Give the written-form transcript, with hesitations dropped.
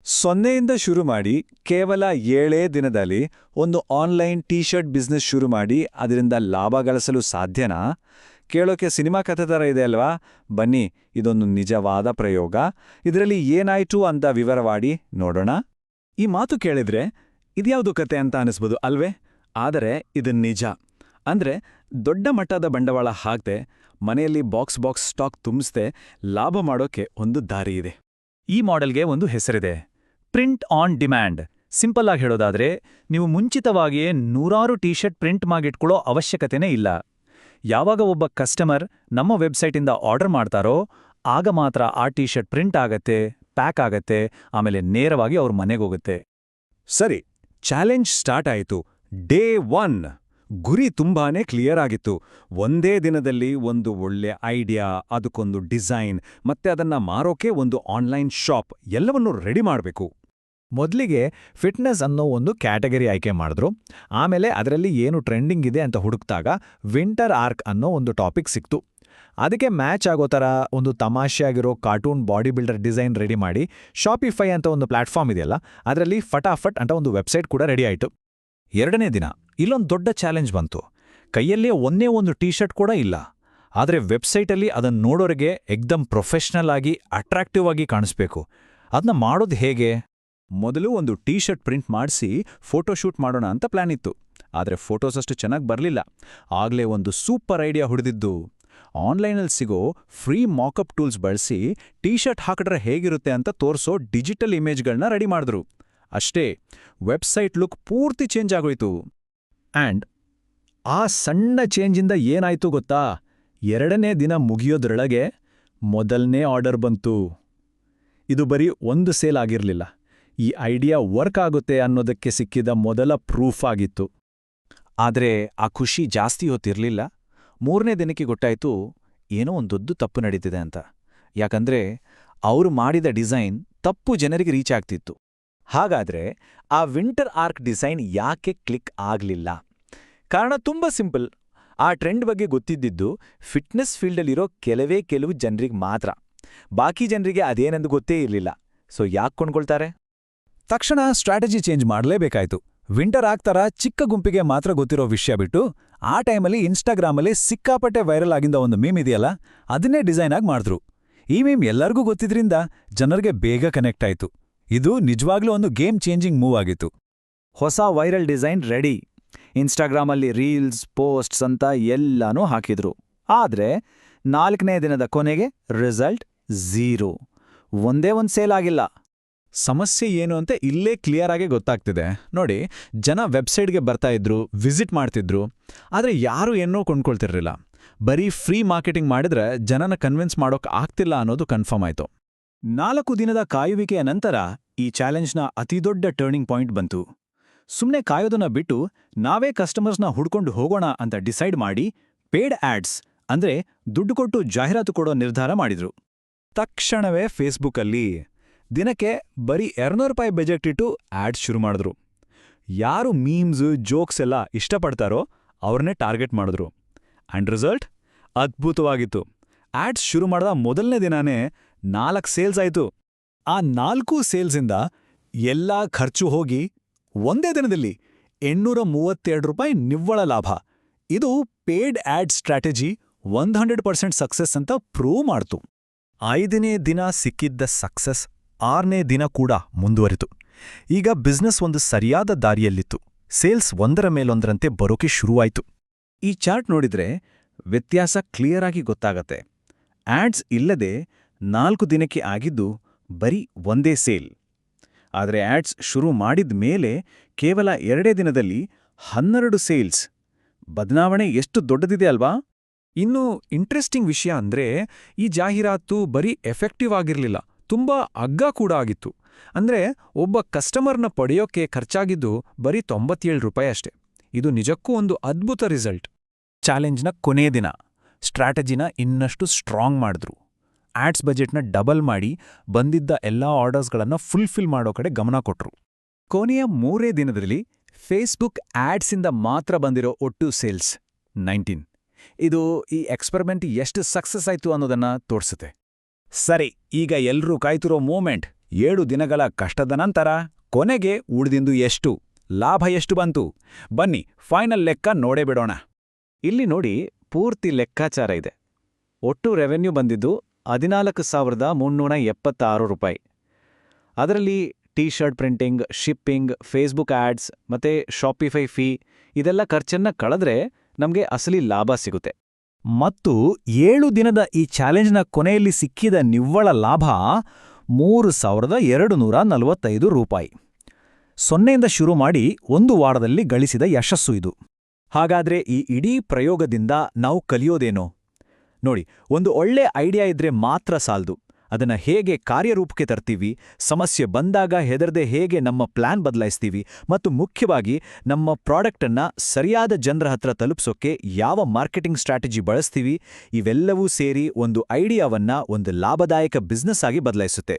ಸೊನ್ನೆಯಿಂದ ಶುರು ಮಾಡಿ ಕೇವಲ 7 ದಿನದಲ್ಲಿ ಒಂದು ಆನ್ಲೈನ್ ಟೀ ಶರ್ಟ್ ಬಿಸ್ನೆಸ್ ಶುರು ಮಾಡಿ ಅದರಿಂದ ಲಾಭ ಗಳಿಸಲು ಸಾಧ್ಯನಾ? ಕೇಳೋಕೆ ಸಿನಿಮಾ ಕಥೆ ಥರ ಇದೆ ಅಲ್ವಾ? ಬನ್ನಿ, ಇದೊಂದು ನಿಜವಾದ ಪ್ರಯೋಗ. ಇದರಲ್ಲಿ ಏನಾಯ್ತು ಅಂತ ವಿವರವಾಗಿ ನೋಡೋಣ. ಈ ಮಾತು ಕೇಳಿದ್ರೆ ಇದ್ಯಾವುದು ಕತೆ ಅಂತ ಅನಿಸ್ಬೋದು ಅಲ್ವೇ? ಆದರೆ ಇದು ನಿಜ. ಅಂದ್ರೆ ದೊಡ್ಡ ಮಟ್ಟದ ಬಂಡವಾಳ ಹಾಕ್ದೆ, ಮನೆಯಲ್ಲಿ ಬಾಕ್ಸ್ ಸ್ಟಾಕ್ ತುಂಬಿಸ್ದೆ ಲಾಭ ಮಾಡೋಕೆ ಒಂದು ದಾರಿ ಇದೆ. ಈ ಮಾಡೆಲ್ಗೆ ಒಂದು ಹೆಸರಿದೆ, ಪ್ರಿಂಟ್ ಆನ್ ಡಿಮ್ಯಾಂಡ್. ಸಿಂಪಲ್ ಆಗಿ ಹೇಳೋದಾದ್ರೆ, ನೀವು ಮುಂಚಿತವಾಗಿಯೇ ನೂರಾರು ಟೀ ಶರ್ಟ್ ಪ್ರಿಂಟ್ ಮಾಡಿಟ್ಕೊಳ್ಳೋ ಅವಶ್ಯಕತೆನೇ ಇಲ್ಲ. ಯಾವಾಗ ಒಬ್ಬ ಕಸ್ಟಮರ್ ನಮ್ಮ ವೆಬ್ಸೈಟಿಂದ ಆರ್ಡರ್ ಮಾಡ್ತಾರೋ ಆಗ ಮಾತ್ರ ಆ ಟೀ ಶರ್ಟ್ ಪ್ರಿಂಟ್ ಆಗತ್ತೆ, ಪ್ಯಾಕ್ ಆಗತ್ತೆ, ಆಮೇಲೆ ನೇರವಾಗಿ ಅವ್ರ ಮನೆಗೋಗುತ್ತೆ. ಸರಿ, ಚಾಲೆಂಜ್ ಸ್ಟಾರ್ಟ್ ಆಯಿತು. ಡೇ 1 ಗುರಿ ತುಂಬಾನೇ ಕ್ಲಿಯರ್ ಆಗಿತ್ತು. ಒಂದೇ ದಿನದಲ್ಲಿ ಒಂದು ಒಳ್ಳೆ ಐಡಿಯಾ, ಅದಕ್ಕೊಂದು ಡಿಸೈನ್, ಮತ್ತೆ ಅದನ್ನ ಮಾರೋಕೆ ಒಂದು ಆನ್ಲೈನ್ ಶಾಪ್ ಎಲ್ಲವನ್ನೂ ರೆಡಿ ಮಾಡಬೇಕು. ಮೊದಲಿಗೆ ಫಿಟ್ನೆಸ್ ಅನ್ನೋ ಒಂದು ಕ್ಯಾಟಗರಿ ಆಯ್ಕೆ ಮಾಡಿದ್ರು. ಆಮೇಲೆ ಅದರಲ್ಲಿ ಏನು ಟ್ರೆಂಡಿಂಗ್ ಇದೆ ಅಂತ ಹುಡುಕ್ತಾಗ ವಿಂಟರ್ ಆರ್ಕ್ ಅನ್ನೋ ಒಂದು ಟಾಪಿಕ್ ಸಿಕ್ತು. ಅದಕ್ಕೆ ಮ್ಯಾಚ್ ಆಗೋ ಥರ ಒಂದು ತಮಾಷೆಯಾಗಿರೋ cartoon body builder design ready ಮಾಡಿ ಶಾಪಿಫೈ ಅಂತ ಒಂದು ಪ್ಲಾಟ್ಫಾರ್ಮ್ ಇದೆಯಲ್ಲ, ಅದರಲ್ಲಿ ಫಟಾಫಟ್ ಅಂತ ಒಂದು ವೆಬ್ಸೈಟ್ ಕೂಡ ರೆಡಿ ಆಯಿತು. 2ನೇ ದಿನ ಇಲ್ಲೊಂದು ದೊಡ್ಡ ಚಾಲೆಂಜ್ ಬಂತು. ಕೈಯಲ್ಲೇ ಒಂದೇ ಒಂದು ಟೀ ಶರ್ಟ್ ಕೂಡ ಇಲ್ಲ, ಆದರೆ ವೆಬ್ಸೈಟಲ್ಲಿ ಅದನ್ನು ನೋಡೋರಿಗೆ ಎಕ್ದಮ್ ಪ್ರೊಫೆಷ್ನಲ್ ಆಗಿ ಅಟ್ರಾಕ್ಟಿವ್ ಆಗಿ ಕಾಣಿಸ್ಬೇಕು. ಅದನ್ನ ಮಾಡೋದು ಹೇಗೆ? ಮೊದಲು ಒಂದು ಟೀ ಶರ್ಟ್ ಪ್ರಿಂಟ್ ಮಾಡಿಸಿ ಫೋಟೋಶೂಟ್ ಮಾಡೋಣ ಅಂತ ಪ್ಲಾನ್ ಇತ್ತು. ಆದರೆ ಫೋಟೋಸ್ ಅಷ್ಟು ಚೆನ್ನಾಗಿ ಬರಲಿಲ್ಲ. ಆಗಲೇ ಒಂದು ಸೂಪರ್ ಐಡಿಯಾ ಹುಡಿದಿದ್ದು. ಆನ್ಲೈನಲ್ಲಿ ಸಿಗೋ ಫ್ರೀ ಮಾಕಪ್ ಟೂಲ್ಸ್ ಬಳಸಿ ಟೀ ಶರ್ಟ್ ಹಾಕಿದ್ರೆ ಹೇಗಿರುತ್ತೆ ಅಂತ ತೋರಿಸೋ ಡಿಜಿಟಲ್ ಇಮೇಜ್ಗಳನ್ನ ರೆಡಿ ಮಾಡಿದ್ರು. ಅಷ್ಟೇ, ವೆಬ್ಸೈಟ್ ಲುಕ್ ಪೂರ್ತಿ ಚೇಂಜ್ ಆಗೋಯ್ತು. ಆ್ಯಂಡ್ ಆ ಸಣ್ಣ ಚೇಂಜಿಂದ ಏನಾಯ್ತು ಗೊತ್ತಾ? 2ನೇ ದಿನ ಮುಗಿಯೋದ್ರೊಳಗೆ ಮೊದಲನೇ ಆರ್ಡರ್ ಬಂತು. ಇದು ಬರೀ ಒಂದು ಸೇಲ್ ಆಗಿರಲಿಲ್ಲ, ಈ ಐಡಿಯಾ ವರ್ಕ್ ಆಗುತ್ತೆ ಅನ್ನೋದಕ್ಕೆ ಸಿಕ್ಕಿದ ಮೊದಲ ಪ್ರೂಫ್ ಆಗಿತ್ತು. ಆದರೆ ಆ ಖುಷಿ ಜಾಸ್ತಿ ಹೊತ್ತಿರಲಿಲ್ಲ. 3ನೇ ದಿನಕ್ಕೆ ಗೊತ್ತಾಯ್ತು ಏನೋ ಒಂದು ದೊಡ್ಡ ತಪ್ಪು ನಡೀತಿದೆ ಅಂತ. ಯಾಕಂದ್ರೆ ಅವರು ಮಾಡಿದ ಡಿಸೈನ್ ತಪ್ಪು ಜನರಿಗೆ ರೀಚ್ ಆಗ್ತಿತ್ತು. ಹಾಗಾದ್ರೆ ಆ ವಿಂಟರ್ ಆರ್ಕ್ ಡಿಸೈನ್ ಯಾಕೆ ಕ್ಲಿಕ್ ಆಗ್ಲಿಲ್ಲ? ಕಾರಣ ತುಂಬಾ ಸಿಂಪಲ್. ಆ ಟ್ರೆಂಡ್ ಬಗ್ಗೆ ಗೊತ್ತಿದ್ದಿದ್ದು ಫಿಟ್ನೆಸ್ ಫೀಲ್ಡಲ್ಲಿರೋ ಕೆಲವು ಜನರಿಗೆ ಮಾತ್ರ. ಬಾಕಿ ಜನರಿಗೆ ಅದೇನೆಂದು ಗೊತ್ತೇ ಇರಲಿಲ್ಲ. ಸೊ ಯಾಕೆ ಕೊಂಡ್ಕೊಳ್ತಾರೆ? ತಕ್ಷಣ ಸ್ಟ್ರಾಟಜಿ ಚೇಂಜ್ ಮಾಡಲೇಬೇಕಾಯ್ತು. ವಿಂಟರ್ ಆರ್ಕ್ ಥರ ಚಿಕ್ಕ ಗುಂಪಿಗೆ ಮಾತ್ರ ಗೊತ್ತಿರೋ ವಿಷಯ ಬಿಟ್ಟು, ಆ ಟೈಮಲ್ಲಿ ಇನ್ಸ್ಟಾಗ್ರಾಮಲ್ಲಿ ಸಿಕ್ಕಾಪಟ್ಟೆ ವೈರಲ್ ಆಗಿಂದ ಒಂದು ಮೀಮ್ ಇದೆಯಲ್ಲ, ಅದನ್ನೇ ಡಿಸೈನ್ ಆಗಿ ಮಾಡಿದ್ರು. ಈ ಮೀಮ್ ಎಲ್ಲರಿಗೂ ಗೊತ್ತಿದ್ರಿಂದ ಜನರಿಗೆ ಬೇಗ ಕನೆಕ್ಟ್ ಆಯ್ತು. ಇದು ನಿಜವಾಗ್ಲೂ ಒಂದು ಗೇಮ್ ಚೇಂಜಿಂಗ್ ಮೂವ್ ಆಗಿತ್ತು. ಹೊಸ ವೈರಲ್ ಡಿಸೈನ್ ರೆಡಿ. ಇನ್ಸ್ಟಾಗ್ರಾಮಲ್ಲಿ ರೀಲ್ಸ್, ಪೋಸ್ಟ್ಸ್ ಅಂತ ಎಲ್ಲನೂ ಹಾಕಿದ್ರು. ಆದ್ರೆ 4ನೇ ದಿನದ ಕೊನೆಗೆ ರಿಸಲ್ಟ್ 0. ಒಂದೇ ಒಂದು ಸೇಲ್ ಆಗಿಲ್ಲ. ಸಮಸ್ಯೆ ಏನು ಅಂತ ಇಲ್ಲೇ ಕ್ಲಿಯರ್ ಆಗಿ ಗೊತ್ತಾಗ್ತಿದೆ ನೋಡಿ. ಜನ ವೆಬ್ಸೈಟ್ಗೆ ಬರ್ತಾ ಇದ್ರು, ವಿಸಿಟ್ ಮಾಡ್ತಿದ್ರು, ಆದರೆ ಯಾರೂ ಏನೋ ಕೊಂಡ್ಕೊಳ್ತಿರ್ಲಿಲ್ಲ. ಬರೀ ಫ್ರೀ ಮಾರ್ಕೆಟಿಂಗ್ ಮಾಡಿದ್ರೆ ಜನನ ಕನ್ವಿನ್ಸ್ ಮಾಡೋಕೆ ಆಗ್ತಿಲ್ಲ ಅನ್ನೋದು ಕನ್ಫರ್ಮ್ ಆಯ್ತು. 4 ದಿನದ ಕಾಯುವಿಕೆಯ ನಂತರ ಈ ಚಾಲೆಂಜ್ನ ಅತಿದೊಡ್ಡ ಟರ್ನಿಂಗ್ ಪಾಯಿಂಟ್ ಬಂತು. ಸುಮ್ಮನೆ ಕಾಯೋದನ್ನ ಬಿಟ್ಟು ನಾವೇ ಕಸ್ಟಮರ್ಸ್ನ ಹುಡ್ಕೊಂಡು ಹೋಗೋಣ ಅಂತ ಡಿಸೈಡ್ ಮಾಡಿ ಪೇಡ್ ಆಡ್ಸ್ ಅಂದ್ರೆ ದುಡ್ಡು ಕೊಟ್ಟು ಜಾಹೀರಾತು ಕೊಡೋ ನಿರ್ಧಾರ ಮಾಡಿದ್ರು. ತಕ್ಷಣವೇ ಫೇಸ್ಬುಕ್ಕಲ್ಲಿ ದಿನಕ್ಕೆ ಬರೀ ₹200 ಬಜೆಟ್ ಇಟ್ಟು ಆಡ್ಸ್ ಶುರು ಮಾಡಿದ್ರು. ಯಾರು ಮೀಮ್ಸ್, ಜೋಕ್ಸ್ ಎಲ್ಲ ಇಷ್ಟಪಡ್ತಾರೋ ಅವ್ರನ್ನೇ ಟಾರ್ಗೆಟ್ ಮಾಡಿದ್ರು. And result ಅದ್ಭುತವಾಗಿತ್ತು. ಆಡ್ಸ್ ಶುರು ಮಾಡಿದ ಮೊದಲನೇ ದಿನಾನೇ 4 ಸೇಲ್ಸ್ ಆಯಿತು. ಆ 4 ಸೇಲ್ಸಿಂದ ಎಲ್ಲ ಖರ್ಚು ಹೋಗಿ ಒಂದೇ ದಿನದಲ್ಲಿ ₹832 ನಿವ್ವಳ ಲಾಭ. ಇದು ಪೇಡ್ ಆಡ್ ಸ್ಟ್ರಾಟಜಿ 100% ಸಕ್ಸಸ್ ಅಂತ ಪ್ರೂವ್ ಮಾಡ್ತು. 5ನೇ ದಿನ ಸಿಕ್ಕಿದ್ದ ಸಕ್ಸಸ್ 6ನೇ ದಿನ ಕೂಡ ಮುಂದುವರಿತು. ಈಗ ಬಿಸ್ನೆಸ್ ಒಂದು ಸರಿಯಾದ ದಾರಿಯಲ್ಲಿತ್ತು. ಸೇಲ್ಸ್ ಒಂದರ ಮೇಲೊಂದರಂತೆ ಬರೋಕೆ ಶುರುವಾಯಿತು. ಈ ಚಾರ್ಟ್ ನೋಡಿದ್ರೆ ವ್ಯತ್ಯಾಸ ಕ್ಲಿಯರ್ ಆಗಿ ಗೊತ್ತಾಗತ್ತೆ. ಆಡ್ಸ್ ಇಲ್ಲದೆ 4 ದಿನಕ್ಕೆ ಆಗಿದ್ದು ಬರೀ ಒಂದೇ ಸೇಲ್. ಆದರೆ ಆಡ್ಸ್ ಶುರು ಮಾಡಿದ ಮೇಲೆ ಕೇವಲ 2 ದಿನದಲ್ಲಿ 12 ಸೇಲ್ಸ್. ಬದಲಾವಣೆ ಎಷ್ಟು ದೊಡ್ಡದಿದೆ ಅಲ್ವಾ? ಇನ್ನು ಇಂಟ್ರೆಸ್ಟಿಂಗ್ ವಿಷಯ ಅಂದ್ರೆ ಈ ಜಾಹೀರಾತು ಬರೀ ಎಫೆಕ್ಟಿವ್ ಆಗಿರಲಿಲ್ಲ, ತುಂಬಾ ಅಗ್ಗ ಕೂಡ ಆಗಿತ್ತು. ಅಂದ್ರೆ ಒಬ್ಬ ಕಸ್ಟಮರ್ನ ಪಡೆಯೋಕೆ ಖರ್ಚಾಗಿದ್ದು ಬರೀ ₹97 ಅಷ್ಟೇ. ಇದು ನಿಜಕ್ಕೂ ಒಂದು ಅದ್ಭುತ ರಿಸಲ್ಟ್. ಚಾಲೆಂಜ್ನ ಕೊನೇ ದಿನ ಸ್ಟ್ರಾಟಜಿನ ಇನ್ನಷ್ಟು ಸ್ಟ್ರಾಂಗ್ ಮಾಡಿದ್ರು. ಆಡ್ಸ್ ಬಜೆಟ್ನ ಡಬಲ್ ಮಾಡಿ ಬಂದಿದ್ದ ಎಲ್ಲಾ ಆರ್ಡರ್ಸ್ಗಳನ್ನ ಫುಲ್ಫಿಲ್ ಮಾಡೋ ಕಡೆ ಗಮನ ಕೊಟ್ರು. ಕೊನೆಯ 3 ದಿನದಲ್ಲಿ ಫೇಸ್ಬುಕ್ ಆಡ್ಸಿಂದ ಮಾತ್ರ ಬಂದಿರೋ ಒಟ್ಟು ಸೇಲ್ಸ್ 19. ಇದು ಈ ಎಕ್ಸ್ಪೆರಿಮೆಂಟ್ ಎಷ್ಟು ಸಕ್ಸಸ್ ಆಯ್ತು ಅನ್ನೋದನ್ನ ತೋರಿಸುತ್ತೆ. ಸರಿ, ಈಗ ಎಲ್ರೂ ಕಾಯ್ತಿರೋ ಮೂಮೆಂಟ್ 7 ದಿನಗಳ ಕಷ್ಟದ ನಂತರ ಕೊನೆಗೆ ಉಳಿದಿಂದು ಎಷ್ಟು, ಲಾಭ ಎಷ್ಟು ಬಂತು? ಬನ್ನಿ ಫೈನಲ್ ಲೆಕ್ಕ ನೋಡೇ ಬಿಡೋಣ. ಇಲ್ಲಿ ನೋಡಿ, ಪೂರ್ತಿ ಲೆಕ್ಕಾಚಾರ ಇದೆ. ಒಟ್ಟು ರೆವೆನ್ಯೂ ಬಂದಿದ್ದು 14,376 ರೂಪಾಯಿ. ಅದರಲ್ಲಿ T shirt printing, shipping, Facebook ads ಮತ್ತೆ ಶಾಪಿಫೈ ಫೀ ಇದೆಲ್ಲ ಖರ್ಚನ್ನ ಕಳೆದ್ರೆ ನಮಗೆ ಅಸಲಿ ಲಾಭ ಸಿಗುತ್ತೆ. ಮತ್ತು 7 ದಿನದ ಈ ಚಾಲೆಂಜ್ನ ಕೊನೆಯಲ್ಲಿ ಸಿಕ್ಕಿದ ನಿವ್ವಳ ಲಾಭ 3,245 ರೂಪಾಯಿ. 0ಯಿಂದ ಶುರು ಮಾಡಿ 1 ವಾರದಲ್ಲಿ ಗಳಿಸಿದ ಯಶಸ್ಸು ಇದು. ಹಾಗಾದ್ರೆ ಈ ಇಡೀ ಪ್ರಯೋಗದಿಂದ ನಾವು ಕಲಿಯೋದೇನೋ? ನೋಡಿ, ಒಂದು ಒಳ್ಳೆ ಐಡಿಯಾ ಇದ್ರೆ ಮಾತ್ರ ಸಾಲ್ದು. ಅದನ್ನ ಹೇಗೆ ಕಾರ್ಯರೂಪಕ್ಕೆ ತರ್ತೀವಿ, ಸಮಸ್ಯೆ ಬಂದಾಗ ಹೆದರದೆ ಹೇಗೆ ನಮ್ಮ ಪ್ಲಾನ್ ಬದಲಾಯಿಸ್ತೀವಿ, ಮತ್ತು ಮುಖ್ಯವಾಗಿ ನಮ್ಮ ಪ್ರಾಡಕ್ಟನ್ನ ಸರಿಯಾದ ಜನರ ಹತ್ರ ತಲುಪಿಸೋಕೆ ಯಾವ ಮಾರ್ಕೆಟಿಂಗ್ ಸ್ಟ್ರಾಟಜಿ ಬಳಸ್ತೀವಿ, ಇವೆಲ್ಲವೂ ಸೇರಿ ಒಂದು ಐಡಿಯಾವನ್ನ ಒಂದು ಲಾಭದಾಯಕ ಬಿಸ್ನೆಸ್ ಆಗಿ ಬದಲಾಯಿಸುತ್ತೆ.